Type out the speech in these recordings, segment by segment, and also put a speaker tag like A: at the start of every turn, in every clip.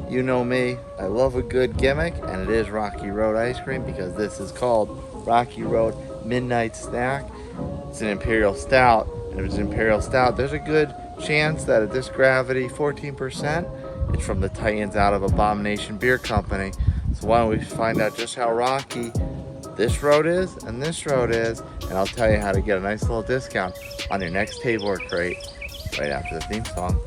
A: You know me, I love a good gimmick, and it is Rocky Road ice cream because this is called Rocky Road Midnight Snack. It's an Imperial Stout, and if it's an Imperial Stout, there's a good chance that at this gravity, 14%, it's from the Titans out of Abomination Beer Company. So why don't we find out just how rocky this road is and this road is, and I'll tell you how to get a nice little discount on your next table or crate right after the theme song.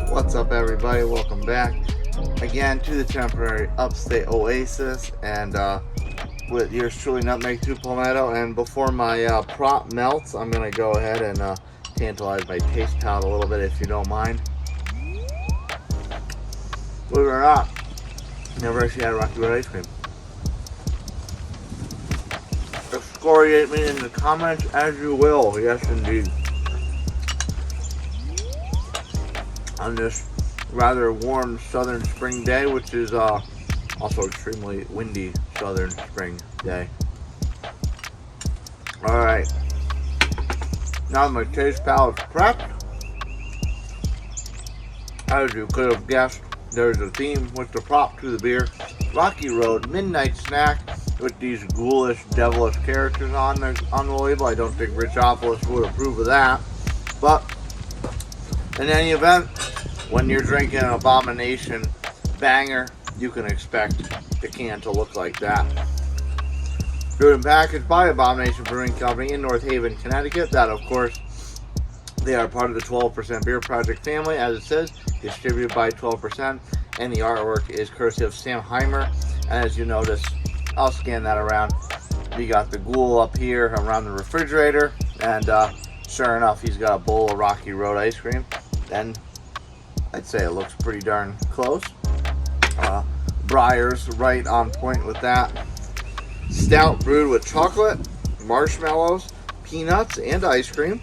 A: What's up, everybody? Welcome back again to the temporary upstate oasis, and with yours truly, Nutmeg 2 Palmetto. And before my prop melts, I'm gonna go ahead and tantalize my taste palate a little bit, if you don't mind. Believe it or not, never actually had Rocky Road ice cream. Excoriate me in the comments as you will. Yes, indeed. On this rather warm southern spring day, which is also extremely windy southern spring day. Alright, now that my taste palate's prepped, as you could have guessed, there's a theme with the prop to the beer. Rocky Road Midnight Snack with these ghoulish, devilish characters on the label. I don't think Richopolis would approve of that, but in any event, when you're drinking an Abomination banger, you can expect the can to look like that. Brewed and packaged by Abomination Brewing Company in North Haven, Connecticut. That, of course, they are part of the 12% Beer Project family, as it says, distributed by 12%, and the artwork is courtesy of Sam Heimer. And as you notice, I'll scan that around. We got the ghoul up here around the refrigerator, and sure enough, he's got a bowl of Rocky Road ice cream. And I'd say it looks pretty darn close. Briar's right on point with that. Stout brewed with chocolate, marshmallows, peanuts, and ice cream.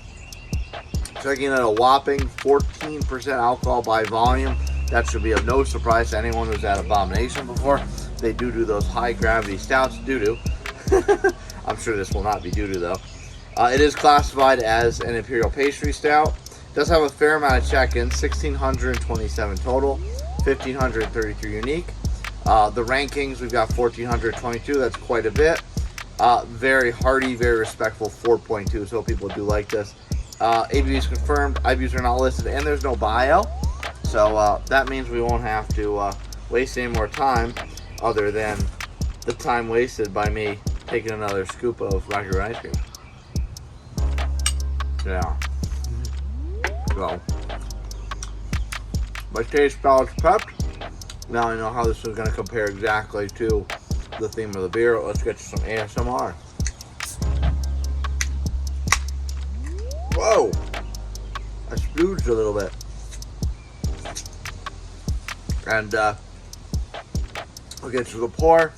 A: Checking at a whopping 14% alcohol by volume. That should be of no surprise to anyone who's had Abomination before. They do those high gravity stouts. I'm sure this will not be doo-doo though. It is classified as an Imperial Pastry Stout. Does have a fair amount of check-ins, 1,627 total, 1,533 unique. The rankings, we've got 1,422, that's quite a bit. Very hearty, very respectful, 4.2, so people do like this. ABV is confirmed, IBUs are not listed, and there's no bio. So that means we won't have to waste any more time other than the time wasted by me taking another scoop of Rocky Road ice cream. Yeah. So, my taste palate's prepped. Now I know how this is going to compare exactly to the theme of the beer. Let's get to some ASMR. Whoa! I splooged a little bit. And we'll get to the pour.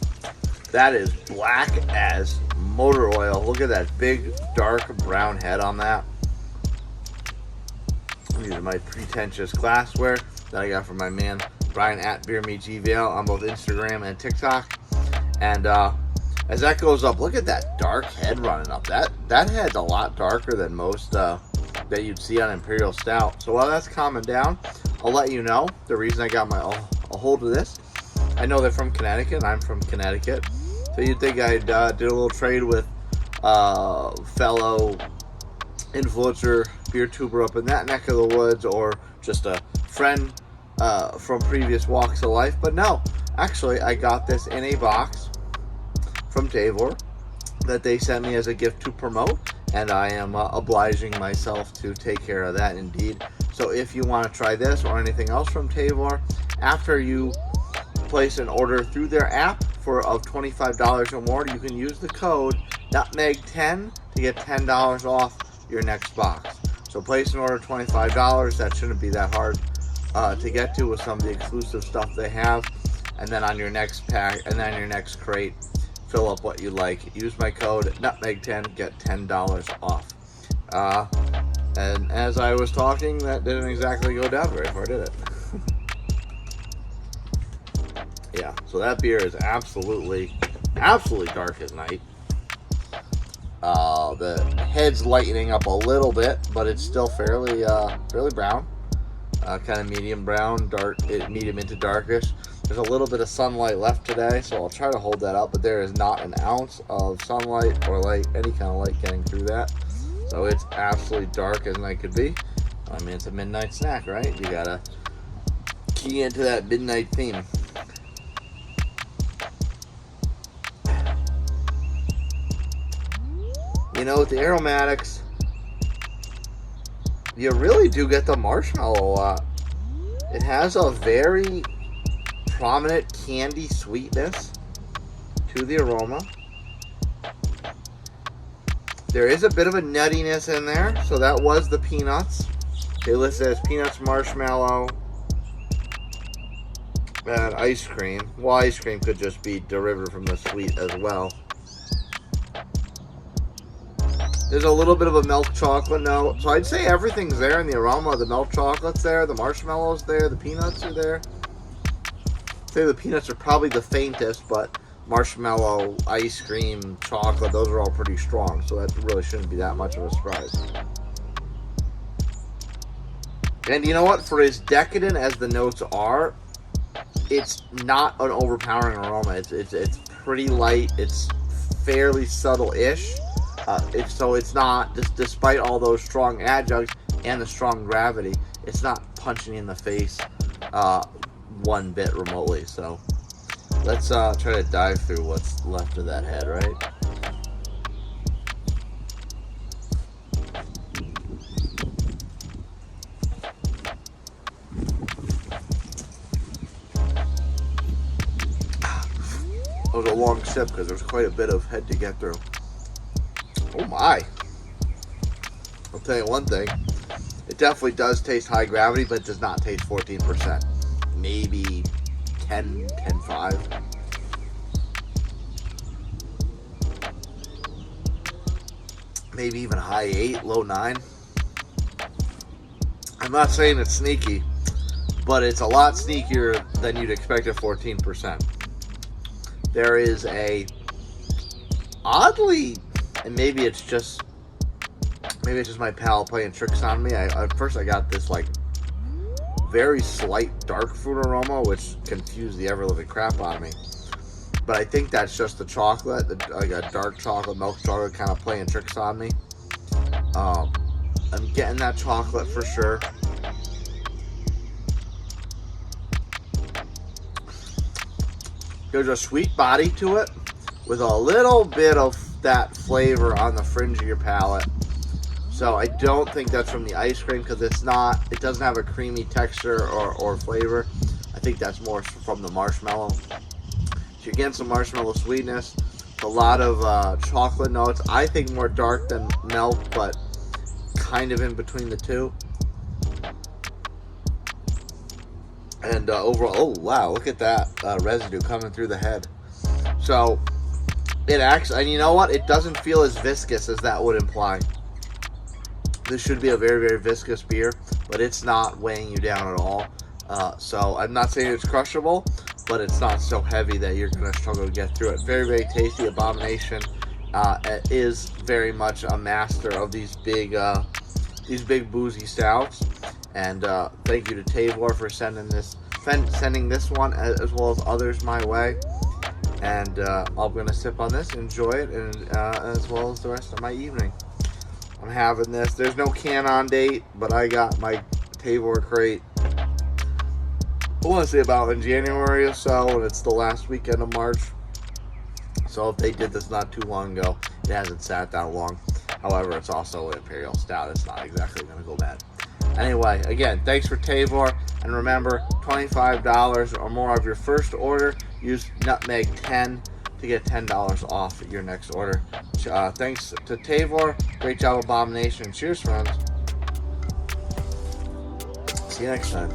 A: That is black as motor oil. Look at that big, dark brown head on that. These are my pretentious glassware that I got from my man Brian at Beer Meets EVL on both Instagram and TikTok. And as that goes up, look at that dark head running up. That head's a lot darker than most that you'd see on Imperial Stout. So while that's calming down, I'll let you know the reason I got a hold of this. I know they're from Connecticut, and I'm from Connecticut. So you'd think I'd do a little trade with fellow influencer beer tuber up in that neck of the woods, or just a friend from previous walks of life. But no, actually I got this in a box from Tavor that they sent me as a gift to promote, and I am obliging myself to take care of that indeed. So if you want to try this or anything else from Tavor, after you place an order through their app of $25 or more, you can use the code NUTMEG10 to get $10 off your next box. So place an order $25. That shouldn't be that hard to get to with some of the exclusive stuff they have. And then on your next pack, and then your next crate, fill up what you like. Use my code Nutmeg10, get $10 off. And as I was talking, that didn't exactly go down very far, did it? Yeah, so that beer is absolutely dark as night. The head's lightening up a little bit, but it's still fairly brown. Kind of medium brown, medium into darkish. There's a little bit of sunlight left today, so I'll try to hold that up, but there is not an ounce of sunlight or light, any kind of light getting through that. So it's absolutely dark as night could be. I mean, it's a midnight snack, right? You gotta key into that midnight theme. You know, with the aromatics, you really do get the marshmallow a lot. It has a very prominent candy sweetness to the aroma. There is a bit of a nuttiness in there, so that was the peanuts. They listed as peanuts, marshmallow, and ice cream. Well, ice cream could just be derived from the sweet as well. There's a little bit of a milk chocolate note. So I'd say everything's there in the aroma. The milk chocolate's there, the marshmallow's there, the peanuts are there. I'd say the peanuts are probably the faintest, but marshmallow, ice cream, chocolate, those are all pretty strong. So that really shouldn't be that much of a surprise. And you know what? For as decadent as the notes are, it's not an overpowering aroma. It's pretty light. It's fairly subtle-ish. So it's not, despite all those strong adjuncts and the strong gravity, it's not punching in the face one bit remotely. So let's try to dive through what's left of that head, right? That was a long sip because there's quite a bit of head to get through. Oh my. I'll tell you one thing. It definitely does taste high gravity, but it does not taste 14%. Maybe 10.5. Maybe even high 8, low 9. I'm not saying it's sneaky, but it's a lot sneakier than you'd expect at 14%. There is a oddly, and maybe it's just my palate playing tricks on me. At first I got this like very slight dark fruit aroma, which confused the ever-living crap out of me. But I think that's just the chocolate, like a dark chocolate, milk chocolate kind of playing tricks on me. I'm getting that chocolate for sure. There's a sweet body to it with a little bit of that flavor on the fringe of your palate. So I don't think that's from the ice cream because it doesn't have a creamy texture or flavor. I think that's more from the marshmallow. So you're getting some marshmallow sweetness, a lot of chocolate notes. I think more dark than milk, but kind of in between the two. And overall, oh wow, look at that residue coming through the head. So it acts, and you know what? It doesn't feel as viscous as that would imply. This should be a very, very viscous beer, but it's not weighing you down at all. So I'm not saying it's crushable, but it's not so heavy that you're going to struggle to get through it. Very, very tasty. Abomination is very much a master of these big boozy stouts. And thank you to Tavor for sending this one as well as others my way. And I'm going to sip on this, enjoy it, and as well as the rest of my evening. I'm having this. There's no can-on date, but I got my Tavor crate, I want to say about in January or so, and it's the last weekend of March. So if they did this not too long ago, it hasn't sat that long. However, it's also an Imperial Stout. It's not exactly going to go bad. Anyway, again, thanks for Tavor. And remember, $25 or more of your first order, use Nutmeg10 to get $10 off your next order. Thanks to Tavor. Great job, Abomination. Cheers, friends. See you next time.